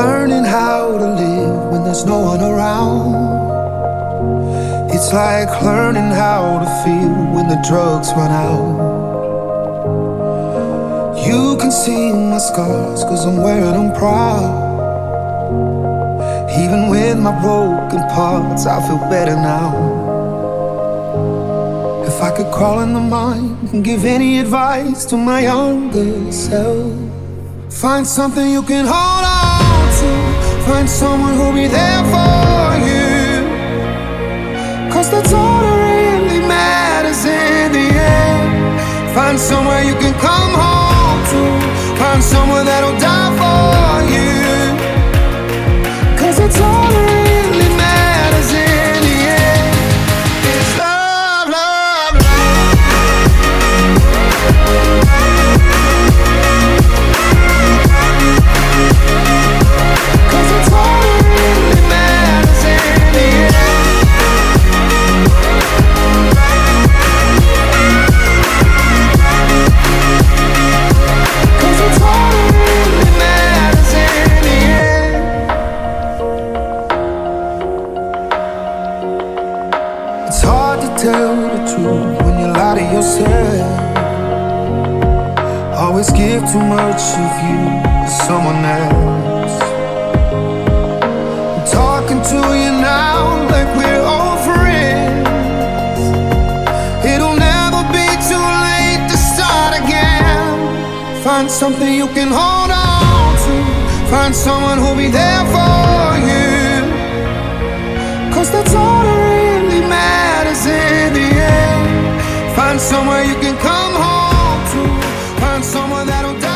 learning how to live when there's no one around. It's like learning how to feel when the drugs run out. You can see my scars, cause I'm wearing them proud. Even with my broken parts, I feel better now. If I could crawl in the mind and give any advice to my younger self, find something you can hold on to. Find someone who'll be there for you, cause that's all that really matters in the end. Find somewhere you can come home to. Find someone that'll die for you, cause that's all that really matters in the end. It's love, love, love. Cause it's all that really matters in the end. Cause it's all that really matters in the end. It's hard to tell the truth when you lie to yourself. Always give too much of you to someone else. I'm talking to you now like we're old friends. It'll never be too late to start again. Find something you can hold on to. Find someone who'll be there for you, cause that's all that really matters in the end. Find somewhere you can come home to. Find someone that'll die